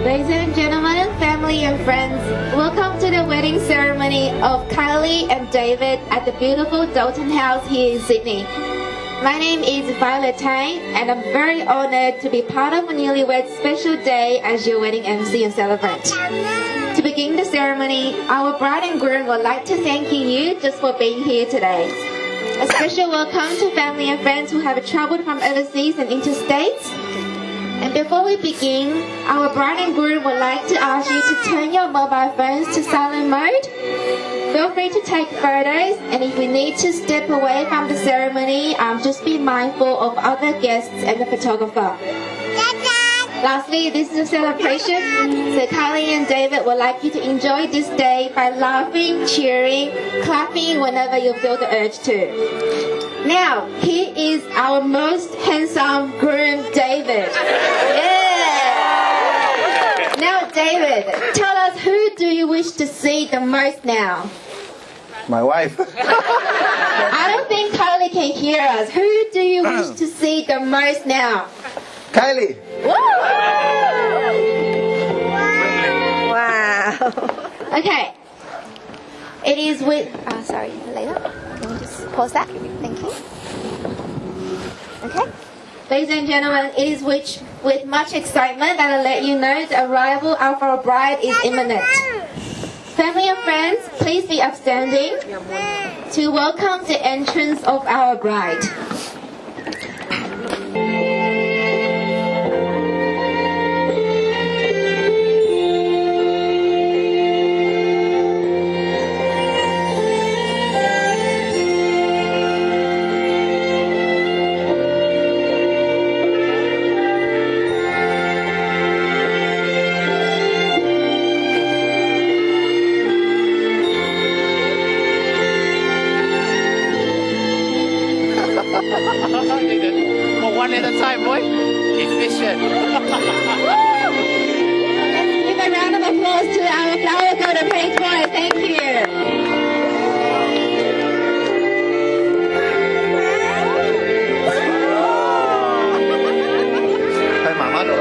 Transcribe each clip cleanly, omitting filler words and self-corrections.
Ladies and gentlemen, family and friends, welcome to the wedding ceremony of Kylie and David at the beautiful Doltone house here in Sydney. My name is Violet Tang, and I'm very honored to be part of a newlywed special day as your wedding MC and celebrant. To begin the ceremony, our bride and groom would like to thank you just for being here today. A special welcome to family and friends who have traveled from overseas and interstates. And before we begin, our bride and groom would like to ask you to turn your mobile phones to silent mode. Feel free to take photos, and if we need to step away from the ceremony, just be mindful of other guests and the photographer. Lastly, this is a celebration, so Kylie and David would like you to enjoy this day by laughing, cheering, clapping whenever you feel the urge to. Now, here is our most handsome groom, David. Yeah! Now, David, tell us, who do you wish to see the most now? My wife. I don't think Kylie can hear us. Who do you wish to see the most now? Kylie. Wow. Okay. It is with... sorry, later. Can we just pause that? Thank you. Okay. Ladies and gentlemen, it is with much excitement that I let you know the arrival of our bride is imminent. Family and friends, please be upstanding to welcome the entrance of our bride. One at a time, boy. Efficient. Let's give a round of applause to our flower golden page boy. Thank you. 带妈妈走了。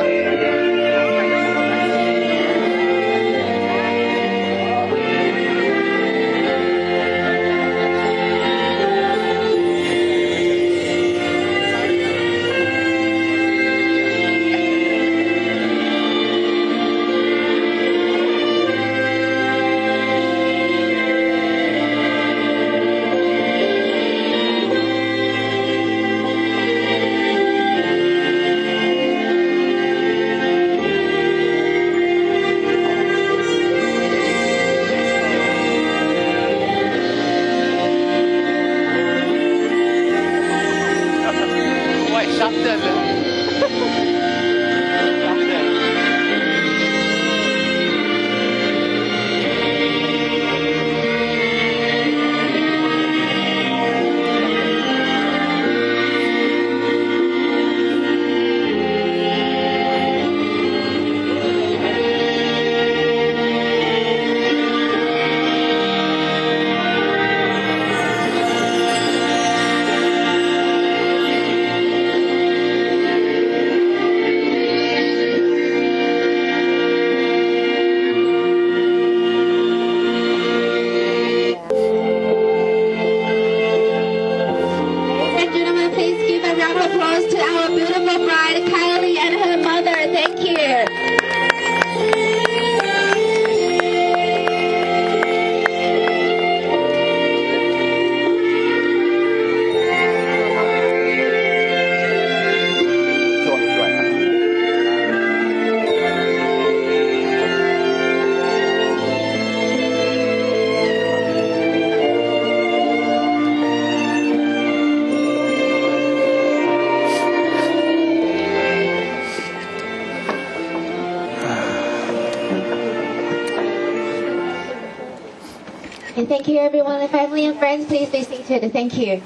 And thank you everyone, and family and friends, please be seated. Thank you.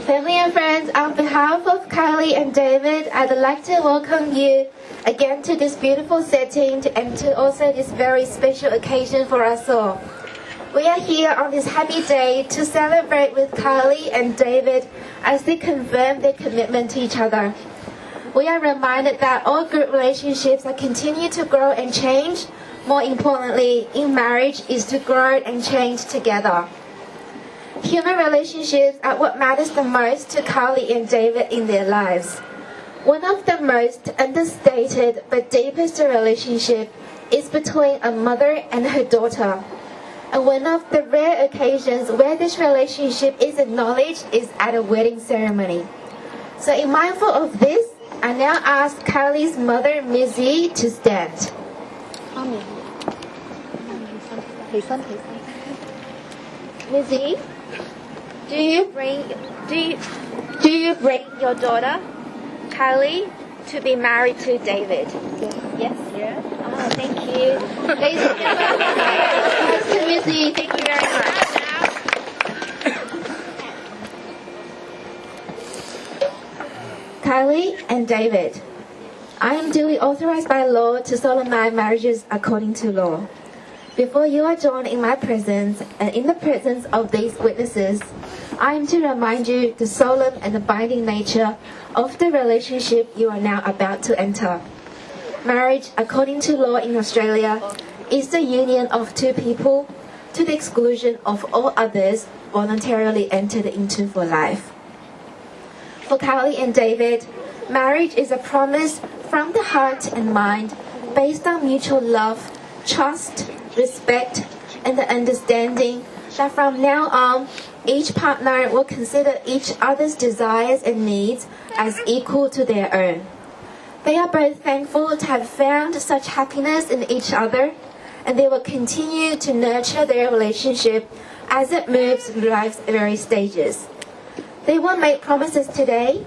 Family and friends, on behalf of Kylie and David, I'd like to welcome you again to this beautiful setting and to also this very special occasion for us all. We are here on this happy day to celebrate with Kylie and David as they confirm their commitment to each other. We are reminded that all good relationships are continue to grow and change. More importantly, in marriage is to grow and change together. Human relationships are what matters the most to Kylie and David in their lives. One of the most understated but deepest relationship is between a mother and her daughter. And one of the rare occasions where this relationship is acknowledged is at a wedding ceremony. So in mindful of this, I now ask Kylie's mother, Missy, to stand. Missy, do you bring your daughter, Kylie, to be married to David? Yes? Yeah. Oh, thank you. Ladies and gentlemen, Missy, thank you very much. Kylie and David, I am duly authorized by law to solemnize marriages according to law. Before you are joined in my presence and in the presence of these witnesses, I am to remind you the solemn and the binding nature of the relationship you are now about to enter. Marriage, according to law in Australia, is the union of two people to the exclusion of all others voluntarily entered into for life. For Kylie and David, marriage is a promise from the heart and mind based on mutual love, trust, respect, and the understanding that from now on, each partner will consider each other's desires and needs as equal to their own. They are both thankful to have found such happiness in each other, and they will continue to nurture their relationship as it moves through life's various stages. They will make promises today,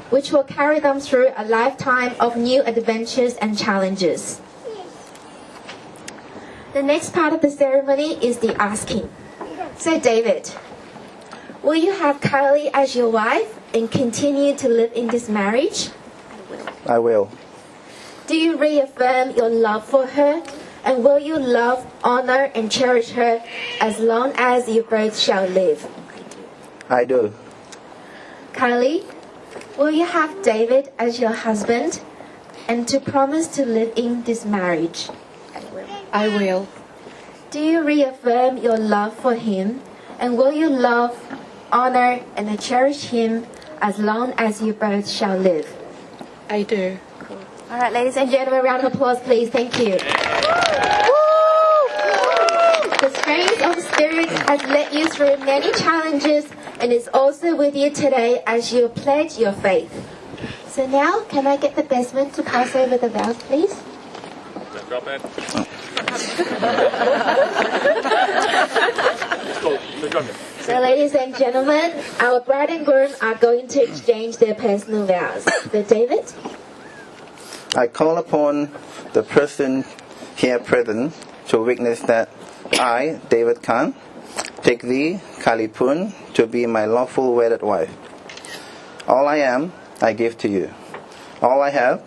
which will carry them through a lifetime of new adventures and challenges. The next part of the ceremony is the asking. So David, will you have Kylie as your wife and continue to live in this marriage? I will. Do you reaffirm your love for her? And will you love, honor, and cherish her as long as you both shall live? I do. Kylie, will you have David as your husband and to promise to live in this marriage? I will. Do you reaffirm your love for him? And will you love, honor, and cherish him as long as you both shall live? I do. All right, ladies and gentlemen, round of applause, please. Thank you. The strength of spirit has led you through many challenges and is also with you today as you pledge your faith. So now, can I get the bestman to pass over the vows, please? Drop it. So, ladies and gentlemen, our bride and groom are going to exchange their personal vows. So, David? I call upon the person here present to witness that I, David Khan, take thee, Kylie Poon, to be my lawful wedded wife. All I am, I give to you. All I have,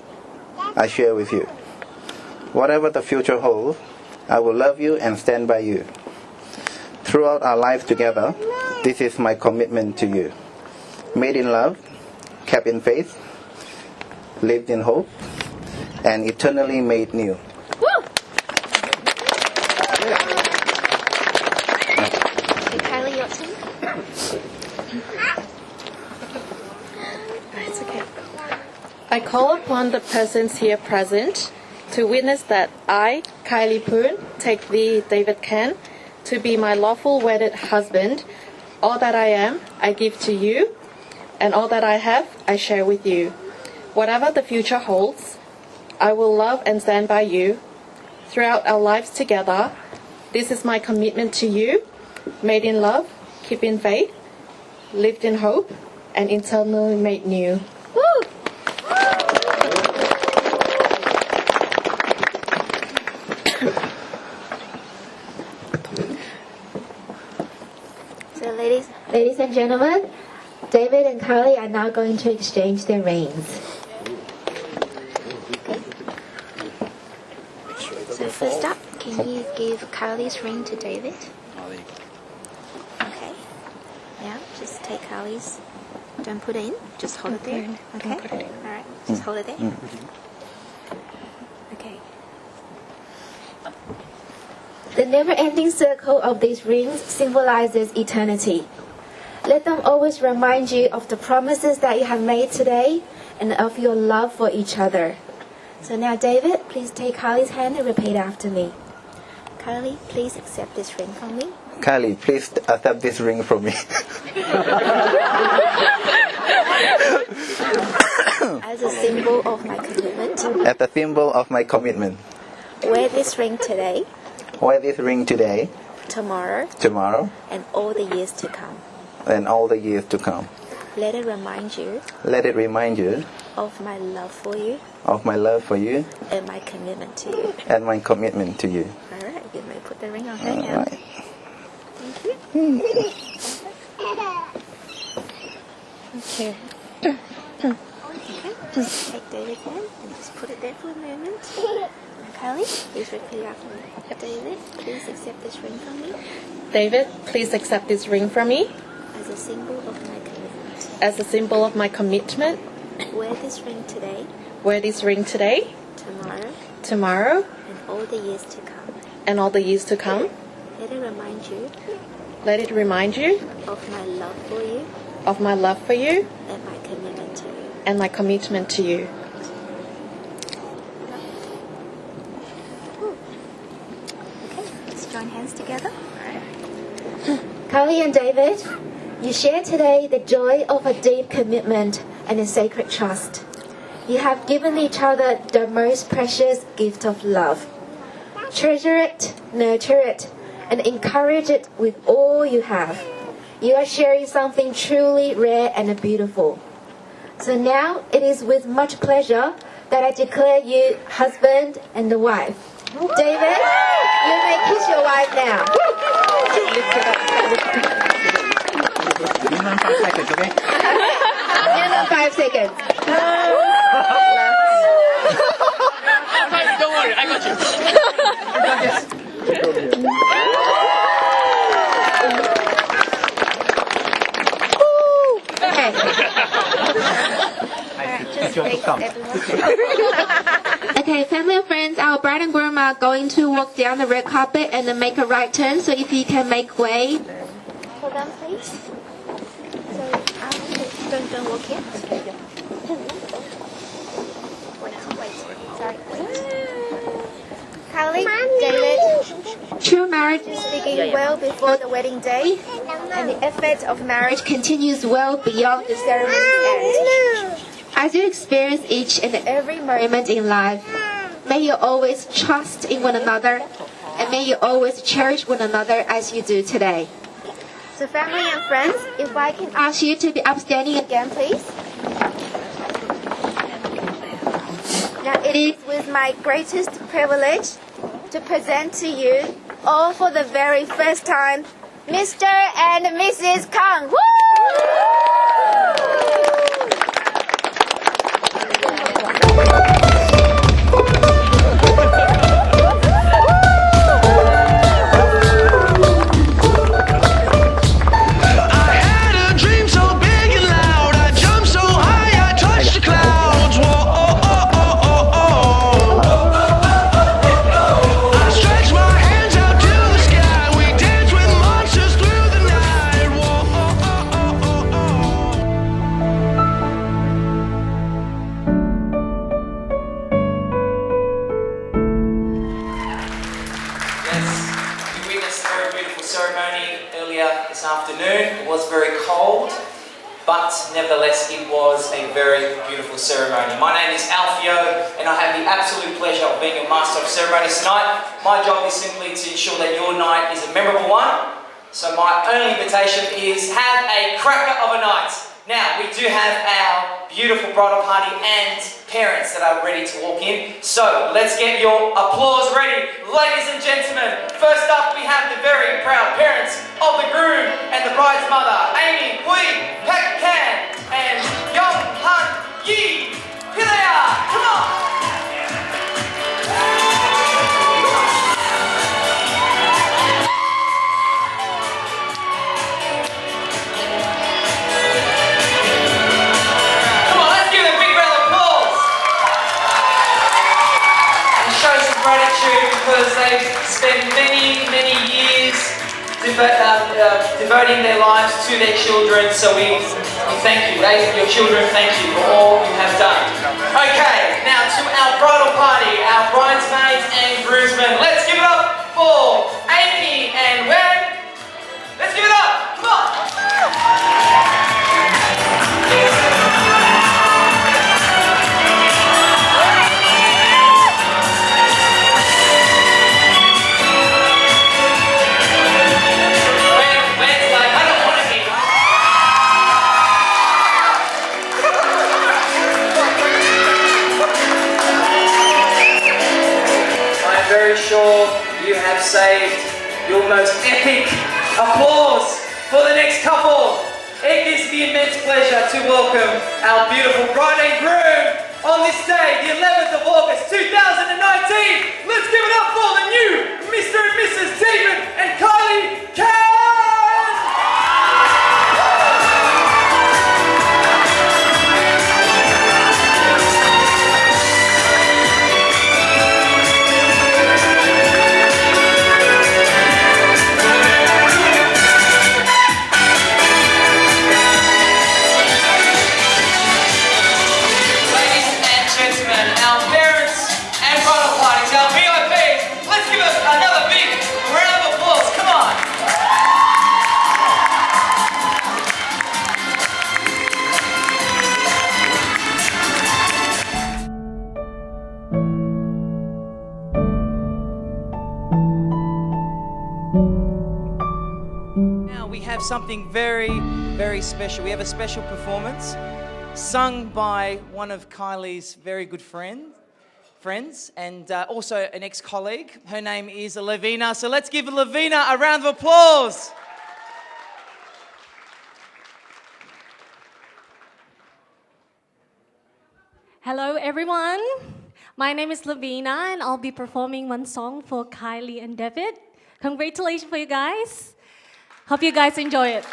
I share with you. Whatever the future holds, I will love you and stand by you. Throughout our life together, this is my commitment to you. Made in love, kept in faith, lived in hope, and eternally made new. Kylie, your turn. It's okay. I call upon the persons here present to witness that I, Kylie Poon, take thee, David Khan, to be my lawful wedded husband. All that I am, I give to you, and all that I have, I share with you. Whatever the future holds, I will love and stand by you throughout our lives together. This is my commitment to you, made in love, keep in faith, lived in hope, and eternally made new. Woo! So, ladies and gentlemen, David and Kylie are now going to exchange their rings. So first up, can you give Kylie's ring to David? Okay. Now, just take Kylie's Don't put it in. Just hold it there. Okay. Don't put it in. All right. Just hold it there. Okay. The never-ending circle of these rings symbolizes eternity. Let them always remind you of the promises that you have made today and of your love for each other. So now, David, please take Kylie's hand and repeat after me. Kylie, please accept this ring from me. Kylie, please accept this ring from me. As a symbol of my commitment. As a symbol of my commitment. Wear this ring today, Wear this ring today, tomorrow, and all the years to come. Let it remind you Let it remind you of my love for you of my love for you and my commitment to you. and my commitment to you. All right, you may put the ring on her hand. Alright. Okay. Just take David's hand and just put it there for a moment. Now, Kylie, please repeat after me. David, please accept this ring from me David, please accept this ring from me as a symbol of my commitment. as a symbol of my commitment. Wear this ring today, Wear this ring today, tomorrow, tomorrow, and all the years to come. and all the years to come. Let it remind you Let it remind you of my love for you of my love for you and my commitment to you. and my commitment to you. Okay, let's join hands together. Kylie and David, you share today the joy of a deep commitment and a sacred trust. You have given each other the most precious gift of love. Treasure it, nurture it, and encourage it with all you have. You are sharing something truly rare and beautiful. So now it is with much pleasure that I declare you husband and wife. David, you may kiss your wife now. Minimum 5 seconds, okay? Minimum 5 seconds. Don't worry, I got you. Okay. Just face everyone. Okay, family and friends, our bride and groom are going to walk down the red carpet and then make a right turn. So if you can make way. Hold on, please. So, don't walk yet. Wait. Sorry, wait. Kylie, David, True marriage is begin well before the wedding day, and the effort of marriage continues well beyond the ceremony's end. as you experience each and every moment in life. May you always trust in one another, and may you always cherish one another as you do today. So, family and friends, if I can Ask you to be upstanding again, please. Now, it is with my greatest privilege to present to you, all for the very first time, Mr. and Mrs. Kang. Woo! This afternoon. It was very cold, but nevertheless it was a very beautiful ceremony. My name is Alfio, and I have the absolute pleasure of being your master of ceremonies tonight. My job is simply to ensure that your night is a memorable one. So my only invitation is have a cracker of a night. Now, we do have our beautiful bridal party and parents that are ready to walk in. So, let's get your applause ready. Ladies and gentlemen, first up we have the very proud parents of the groom and the bride's mother, Amy Hui Pek Kan and Young Han Yi. Here they are, come on! because they've spent many, many years devoting their lives to their children. So we thank you. Your children thank you for all you have done. Okay, now to our bridal party, our bridesmaids and groomsmen. Let's give it up for Amy and Wen. Let's give it up. Come on. Very sure you have saved your most epic applause for the next couple. It gives me immense pleasure to welcome our beautiful bride and groom on this day, the 11th of August 2019. Let's give it up for the new Mr. and Mrs. David and Kylie Can. Something very, very special. We have a special performance sung by one of Kylie's very good friends and also an ex-colleague. Her name is Lavina. So let's give Lavina a round of applause. Hello everyone. My name is Lavina and I'll be performing one song for Kylie and David. Congratulations for you guys. Hope you guys enjoy it.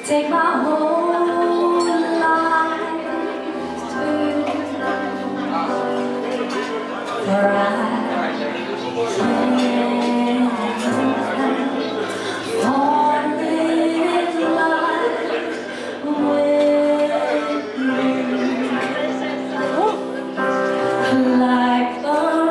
Take my whole life for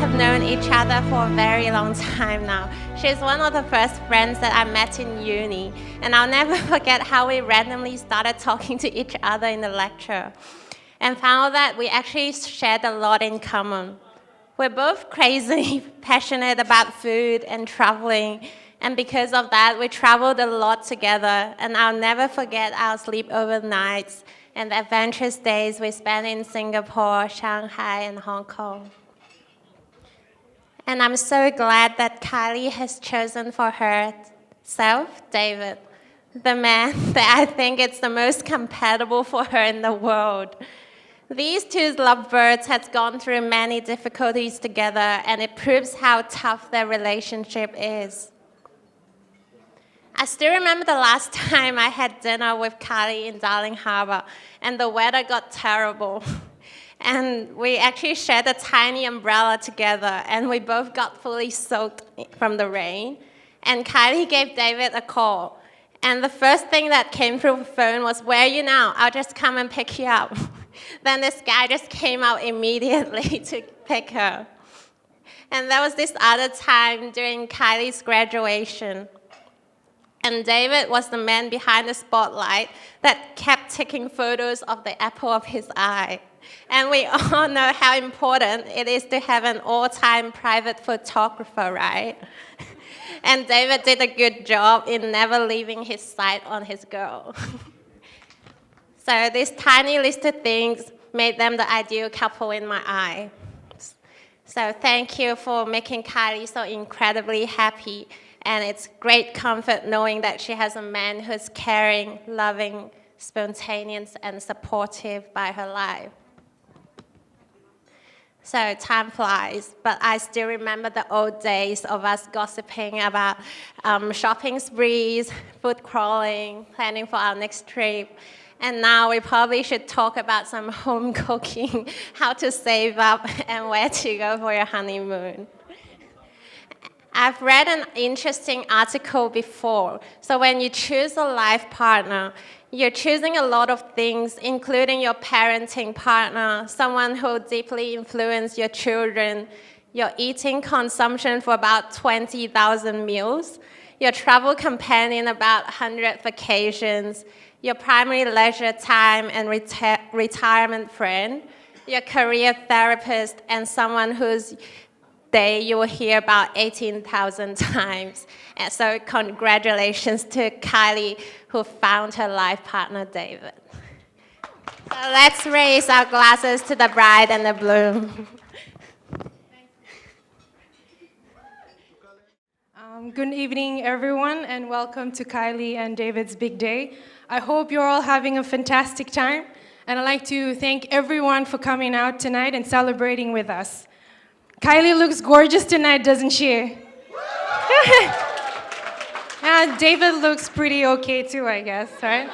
have known each other for a very long time now. She's one of the first friends that I met in uni, and I'll never forget how we randomly started talking to each other in the lecture and found that we actually shared a lot in common. We're both crazy passionate about food and traveling, and because of that, we traveled a lot together, and I'll never forget our sleepover nights and the adventurous days we spent in Singapore, Shanghai, and Hong Kong. And I'm so glad that Kylie has chosen for herself David, the man that I think is the most compatible for her in the world. These two lovebirds have gone through many difficulties together, and it proves how tough their relationship is. I still remember the last time I had dinner with Kylie in Darling Harbour, and the weather got terrible. And we actually shared a tiny umbrella together, and we both got fully soaked from the rain. And Kylie gave David a call. And the first thing that came through the phone was, "Where are you now? I'll just come and pick you up." Then this guy just came out immediately to pick her. And there was this other time during Kylie's graduation. And David was the man behind the spotlight that kept taking photos of the apple of his eye. And we all know how important it is to have an all-time private photographer, right? And David did a good job in never leaving his sight on his girl. So this tiny list of things made them the ideal couple in my eye. So thank you for making Kylie so incredibly happy. And it's great comfort knowing that she has a man who's caring, loving, spontaneous, and supportive by her life. So time flies, but I still remember the old days of us gossiping about shopping sprees, food crawling, planning for our next trip. And now we probably should talk about some home cooking, how to save up, and where to go for your honeymoon. I've read an interesting article before. So when you choose a life partner, you're choosing a lot of things, including your parenting partner, someone who deeply influenced your children, your eating consumption for about 20,000 meals, your travel companion about 100 vacations, your primary leisure time and retirement friend, your career therapist, and someone whose day you will hear about 18,000 times. And so congratulations to Kylie, who found her life partner, David. So let's raise our glasses to the bride and the groom. Good evening, everyone, and welcome to Kylie and David's big day. I hope you're all having a fantastic time, and I'd like to thank everyone for coming out tonight and celebrating with us. Kylie looks gorgeous tonight, doesn't she? Yeah, David looks pretty okay too, I guess, right?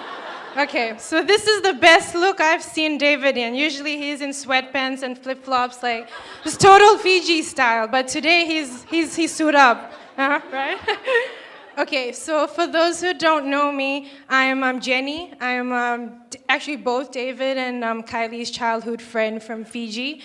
Okay, so this is the best look I've seen David in. Usually he's in sweatpants and flip-flops, like just total Fiji style. But today he's suit up, right? Okay, so for those who don't know me, I'm Jenny. I'm actually both David and Kylie's childhood friend from Fiji.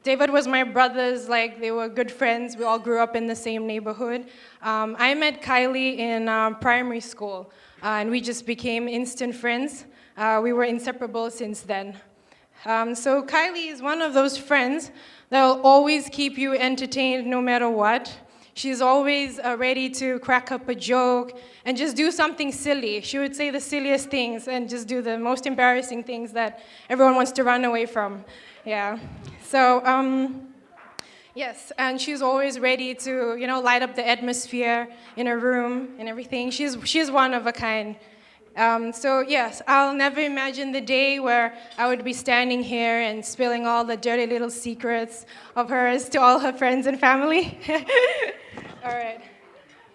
David was my brother's, like, they were good friends. We all grew up in the same neighborhood. I met Kylie in primary school, and we just became instant friends. We were inseparable since then. So Kylie is one of those friends that will always keep you entertained no matter what. She's always ready to crack up a joke and just do something silly. She would say the silliest things and just do the most embarrassing things that everyone wants to run away from. Yeah. So, yes, and she's always ready to, light up the atmosphere in a room and everything. She's one of a kind. So yes, I'll never imagine the day where I would be standing here and spilling all the dirty little secrets of hers to all her friends and family. All right.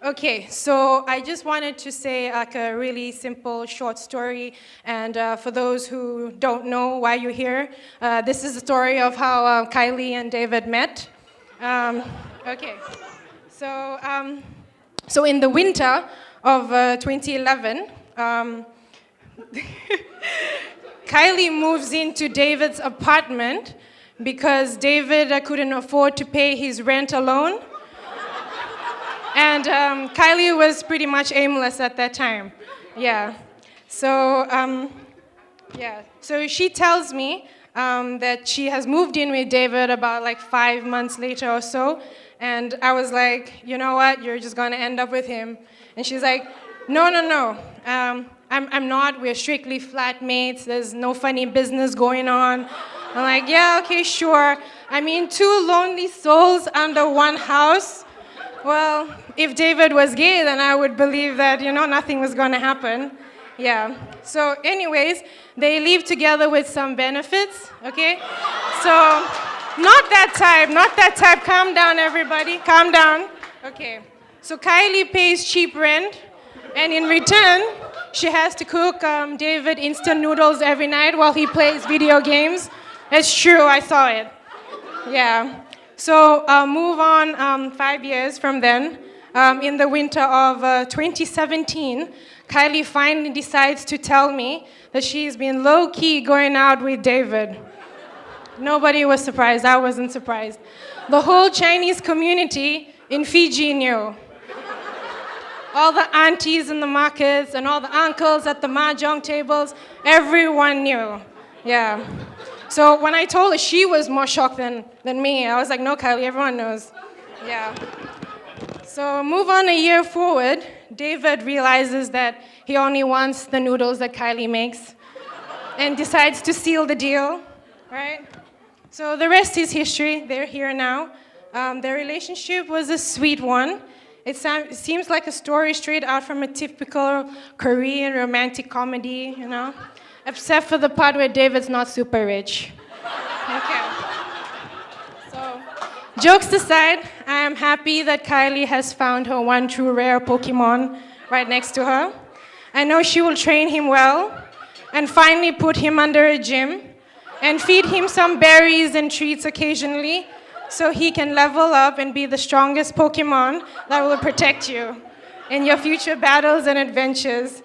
Okay, so I just wanted to say like a really simple, short story. And for those who don't know why you're here, this is the story of how Kylie and David met. Okay, so in the winter of 2011, Kylie moves into David's apartment because David couldn't afford to pay his rent alone. And Kylie was pretty much aimless at that time. Yeah. So, so she tells me that she has moved in with David about like 5 months later or so. And I was like, you know what, you're just gonna end up with him. And she's like, no. I'm not, we're strictly flatmates, there's no funny business going on. I'm like, yeah, okay, sure. I mean, 2 lonely souls under one house. Well, if David was gay, then I would believe that, nothing was gonna happen. Yeah. So anyways, they live together with some benefits, okay? So, not that type. Calm down, everybody. Calm down. Okay. So Kylie pays cheap rent, and in return, she has to cook David instant noodles every night while he plays video games. It's true, I saw it. Yeah. So move on 5 years from then. In the winter of 2017, Kylie finally decides to tell me that she's been low-key going out with David. Nobody was surprised. I wasn't surprised. The whole Chinese community in Fiji knew. All the aunties in the markets and all the uncles at the mahjong tables, everyone knew. Yeah. So when I told her, she was more shocked than me. I was like, no, Kylie, everyone knows. Yeah. So move on a year forward, David realizes that he only wants the noodles that Kylie makes and decides to seal the deal, right? So the rest is history. They're here now. Their relationship was a sweet one. It seems like a story straight out from a typical Korean romantic comedy, except for the part where David's not super rich. Okay. So, jokes aside, I am happy that Kylie has found her one true rare Pokemon right next to her. I know she will train him well and finally put him under a gym and feed him some berries and treats occasionally so he can level up and be the strongest Pokemon that will protect you in your future battles and adventures.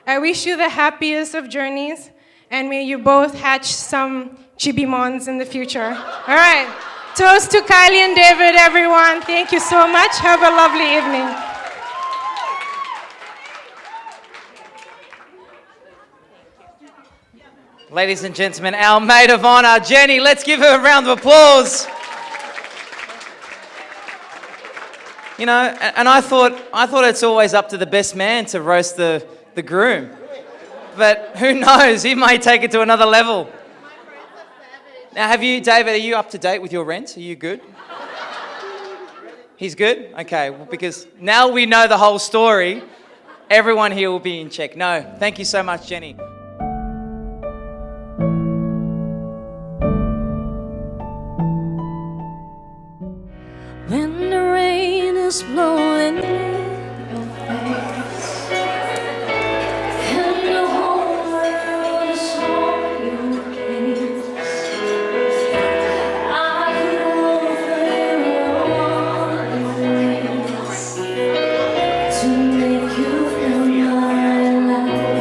I wish you the happiest of journeys, and may you both hatch some Chibimons in the future. All right. Toast to Kylie and David, everyone. Thank you so much. Have a lovely evening. Ladies and gentlemen, our maid of honor, Jenny. Let's give her a round of applause. And I thought it's always up to the best man to roast the groom. But who knows, he may take it to another level. Now, David, are you up to date with your rent? Are you good? He's good? Okay, well, because now we know the whole story, everyone here will be in check. No, thank you so much, Jenny. When the rain is blowing in your face and the whole world is on your case, I could offer you ways to make you feel my love.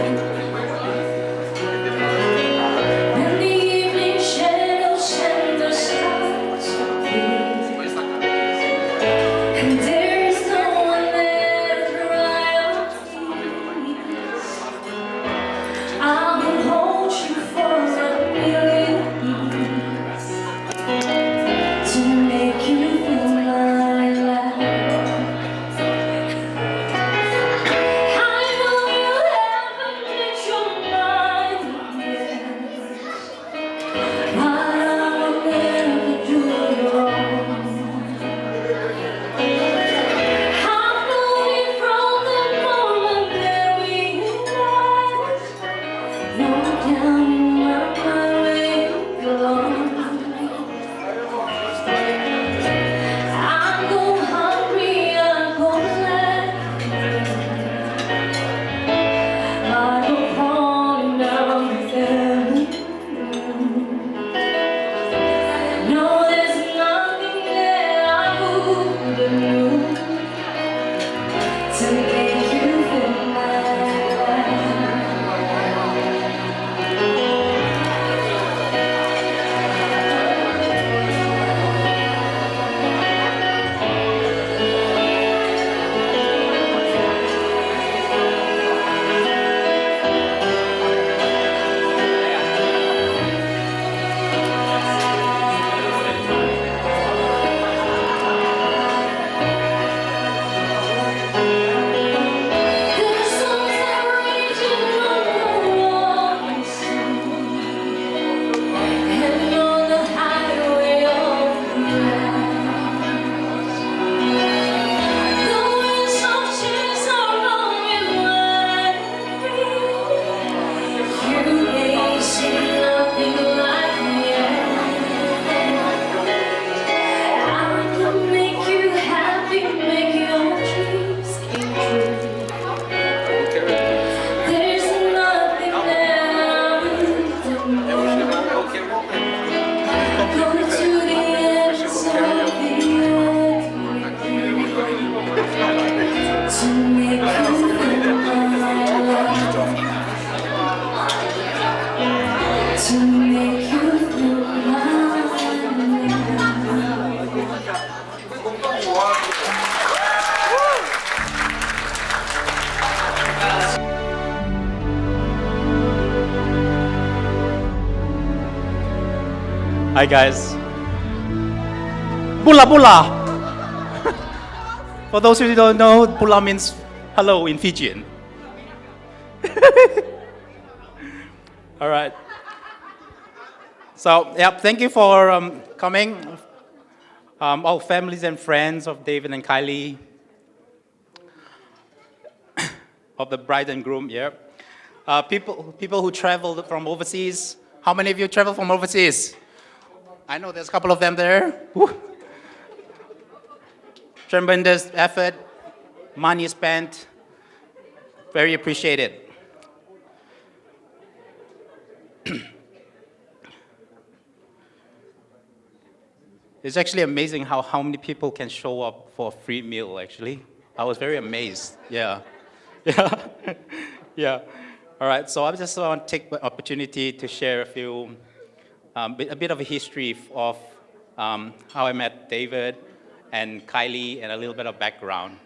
make you feel mine. Hi guys. Bula bula. For those who don't know, bula means hello in Fijian. All right. So, yeah, thank you for coming. All families and friends of David and Kylie, of the bride and groom, yeah. People who traveled from overseas. How many of you traveled from overseas? I know there's a couple of them there. Woo. Tremendous effort, money spent, very appreciated. It's actually amazing how many people can show up for a free meal, actually. I was very amazed, yeah. Yeah, yeah. All right, so I just want to take the opportunity to share a bit of a history of how I met David and Kylie and a little bit of background.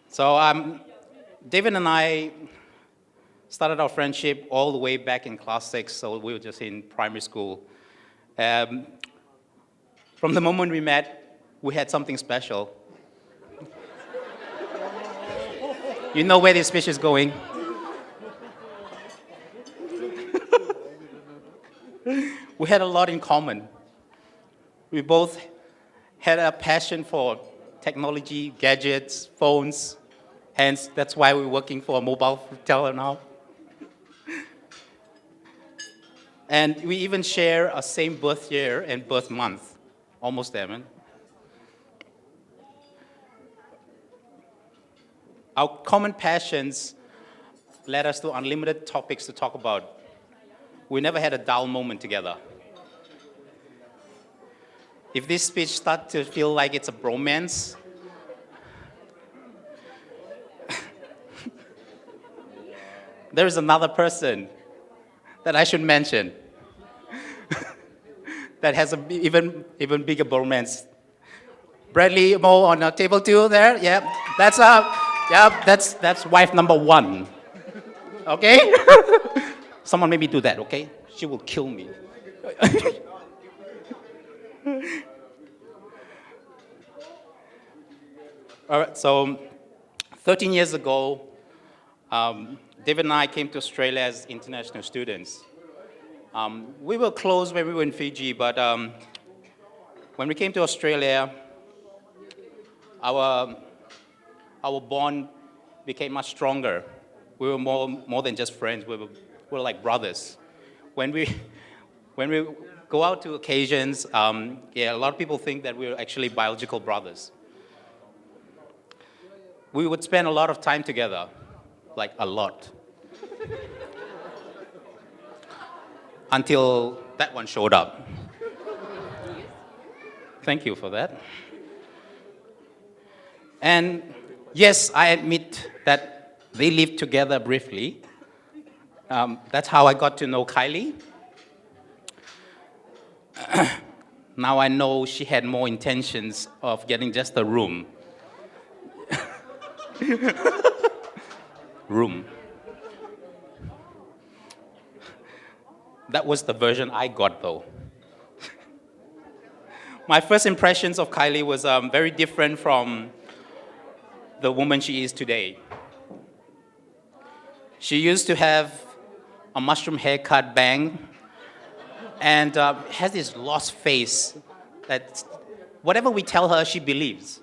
So David and I started our friendship all the way back in class 6, so we were just in primary school. From the moment we met, we had something special. You know where this fish is going. We had a lot in common. We both had a passion for technology, gadgets, phones, hence that's why we're working for a mobile retailer now. And we even share a same birth year and birth month, almost there, man. Our common passions led us to unlimited topics to talk about. We never had a dull moment together. If this speech starts to feel like it's a bromance, there is another person that I should mention that has an even bigger bromance. Bradley Mo on table 2 there, yeah, that's wife number 1. Okay? Someone made me do that, okay? She will kill me. All right, so 13 years ago, David and I came to Australia as international students. We were close when we were in Fiji, but when we came to Australia, our bond became much stronger. We were more than just friends. We were like brothers. When we go out to occasions, a lot of people think that we're actually biological brothers. We would spend a lot of time together, like a lot. Until that one showed up. Thank you for that. And yes, I admit that they lived together briefly. That's how I got to know Kylie. Now I know she had more intentions of getting just a room. Room. That was the version I got, though. My first impressions of Kylie was very different from the woman she is today. She used to have a mushroom haircut bang and has this lost face that whatever we tell her, she believes.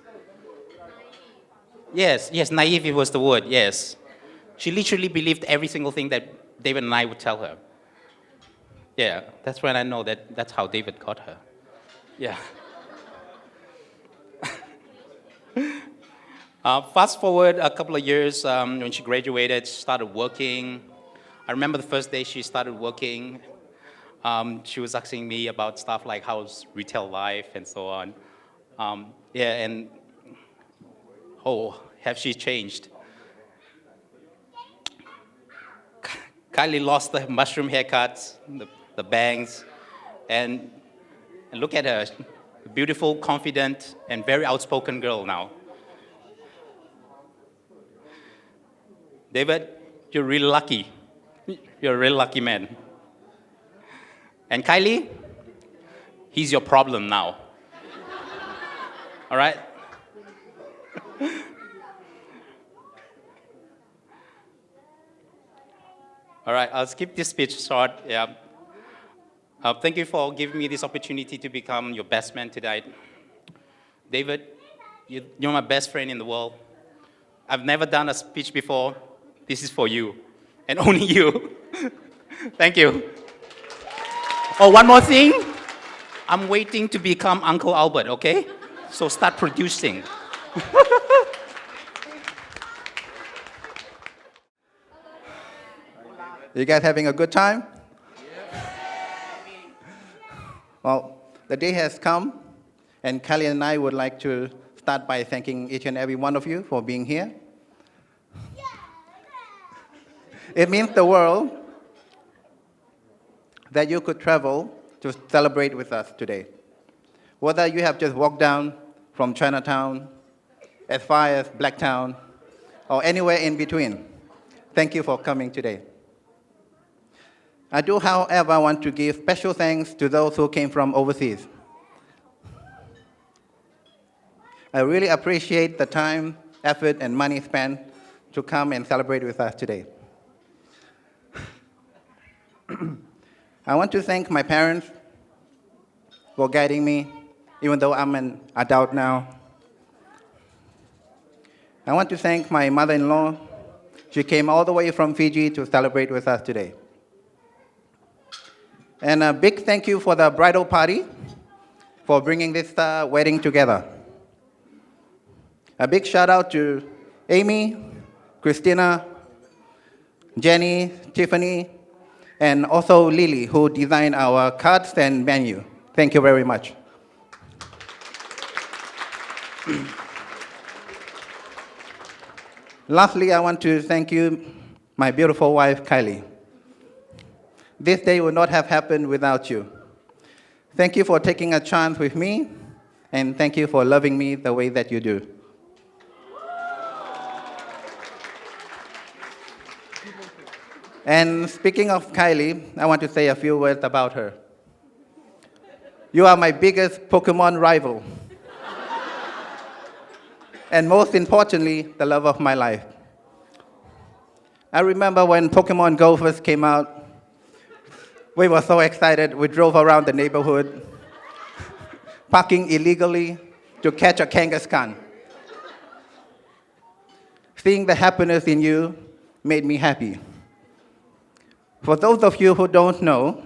Yes, naive was the word, yes. She literally believed every single thing that David and I would tell her. Yeah, that's when I know that that's how David got her. Yeah. Fast forward a couple of years, when she graduated, she started working. I remember the first day she started working, she was asking me about stuff like how's retail life and so on. And have she changed? Kylie lost the mushroom haircuts, the bangs, and look at her, beautiful, confident, and very outspoken girl now. David, you're really lucky. You're a real lucky man. And Kylie, he's your problem now. All right? All right, I'll skip this speech short. Yeah. Thank you for giving me this opportunity to become your best man tonight. David, you're my best friend in the world. I've never done a speech before. This is for you, and only you. Thank you. Oh, one more thing. I'm waiting to become Uncle Albert, okay? So start producing. You guys having a good time? Well, the day has come, and Kylie and I would like to start by thanking each and every one of you for being here. It means the world that you could travel to celebrate with us today. Whether you have just walked down from Chinatown, as far as Blacktown, or anywhere in between, thank you for coming today. I do, however, want to give special thanks to those who came from overseas. I really appreciate the time, effort, and money spent to come and celebrate with us today. I want to thank my parents for guiding me, even though I'm an adult now. I want to thank my mother-in-law. She came all the way from Fiji to celebrate with us today. And a big thank you for the bridal party for bringing this wedding together. A big shout out to Amy, Christina, Jenny, Tiffany, and also Lily, who designed our cards and menu. Thank you very much. Lastly, I want to thank you, my beautiful wife, Kylie. This day would not have happened without you. Thank you for taking a chance with me, and thank you for loving me the way that you do. And speaking of Kylie, I want to say a few words about her. You are my biggest Pokemon rival. And most importantly, the love of my life. I remember when Pokemon Go first came out, we were so excited. We drove around the neighborhood, parking illegally to catch a Kangaskhan. Seeing the happiness in you made me happy. For those of you who don't know,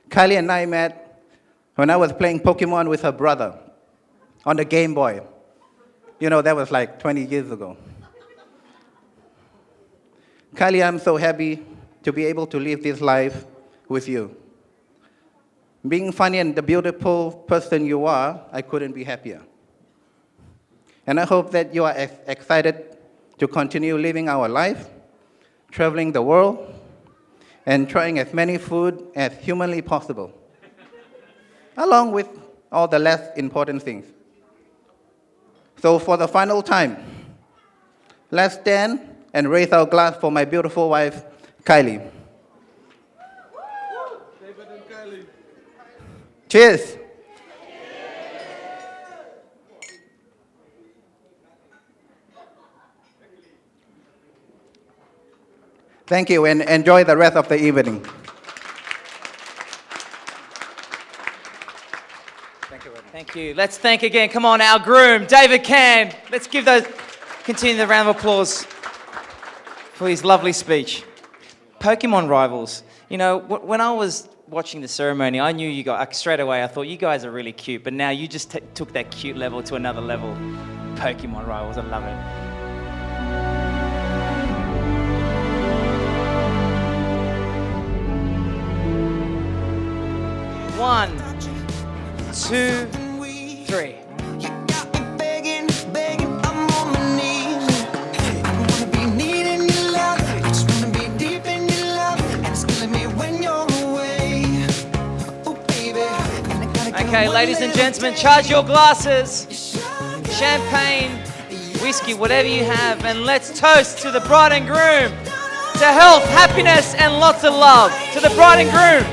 Kylie and I met when I was playing Pokemon with her brother on the Game Boy. You know, that was like 20 years ago. Kylie, I'm so happy to be able to live this life with you. Being funny and the beautiful person you are, I couldn't be happier. And I hope that you are excited to continue living our life, traveling the world, and trying as many food as humanly possible, along with all the less important things. So for the final time, let's stand and raise our glass for my beautiful wife, Kylie. David and Kylie. Cheers. Thank you, and enjoy the rest of the evening. Thank you. Let's thank again, come on, our groom, David Can. Let's continue the round of applause for his lovely speech. Pokemon rivals. You know, when I was watching the ceremony, I knew you guys, straight away, I thought you guys are really cute, but now you just took that cute level to another level. Pokemon rivals, I love it. One, two, three. Okay, ladies and gentlemen, charge your glasses. Champagne, whiskey, whatever you have, and let's toast to the bride and groom. To health, happiness, and lots of love. To the bride and groom.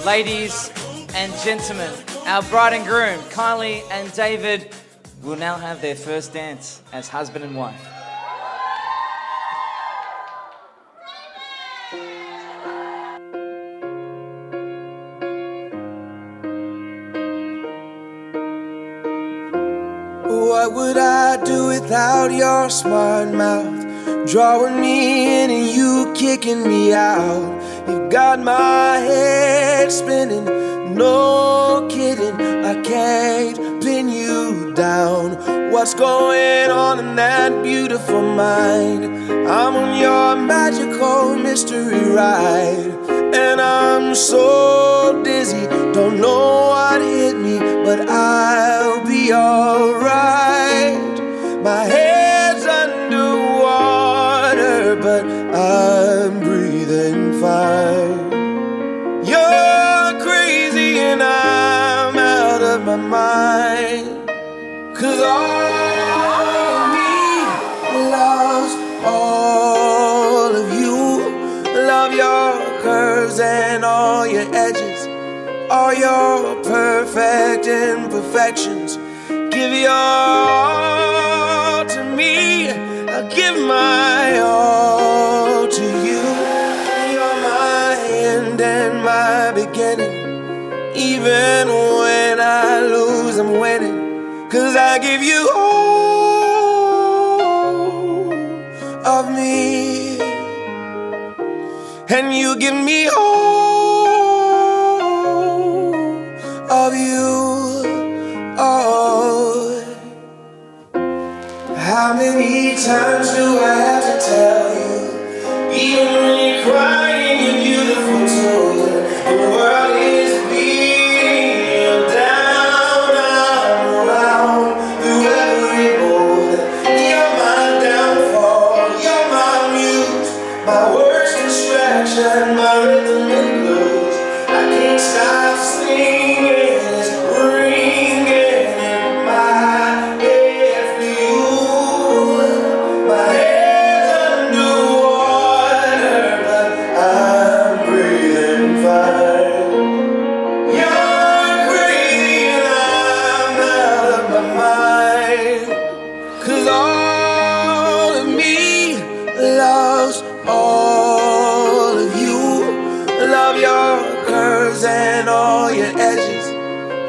Ladies and gentlemen, our bride and groom, Kylie and David, will now have their first dance as husband and wife. What would I do without your smart mouth? Drawing me in and you kicking me out. You got my head spinning, no kidding. I can't pin you down. What's going on in that beautiful mind? I'm on your magical mystery ride, and I'm so dizzy, don't know what hit me, but I'll be alright. My head's underwater, but I'm breathing fine. You're crazy and I'm out of my mind, 'cause all of me loves all of you. Love your curves and all your edges, all your perfect imperfections. Give your all to me, I'll give my all to you. You're my end and my beginning. Even when I lose, I'm winning, 'cause I give you all of me, and you give me all of you. Oh, how many times do I have to tell you? Even when you're crying, you're beautiful too. The world is beating you down, I'm around through every mood. You're my downfall, you're my muse, my worst distraction, my rhythm and blues. I can't stop singing, it's ringing in my head for you. My head's underwater, but I'm breathing fine. You're crazy and I'm out of my mind, 'cause all of me loves all of you. Love your curves and all your edges,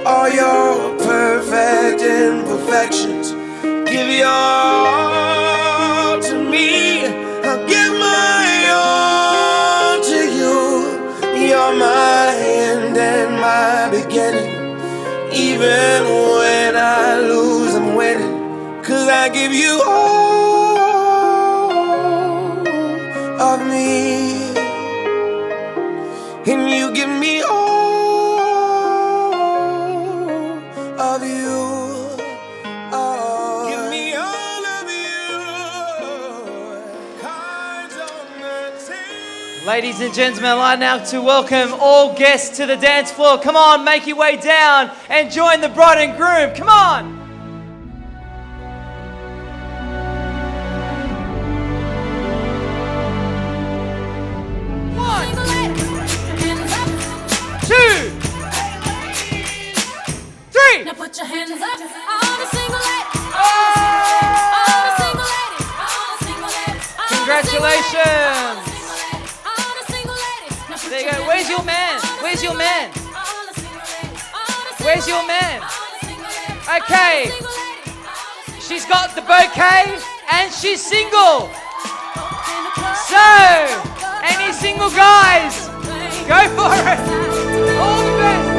all your perfect imperfections. Give your all to me, I'll give my all to you. You're my end and my beginning. Even when I lose, I'm winning, 'cause I give you all of me, and you give me all of you. Oh, give me all of you. Cards on the table. Ladies and gentlemen, I'd like now to welcome all guests to the dance floor. Come on, make your way down and join the bride and groom. Come on. One, two, three. Now put your hands up. All the single ladies. Oh! Congratulations. There you go. Where's your man? Where's your man? Where's your man? Okay. She's got the bouquet and she's single. So, single guys, go for it. All the best.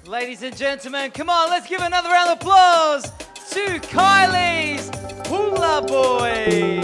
Ladies and gentlemen, come on, let's give another round of applause to Kylie's Hula Boy.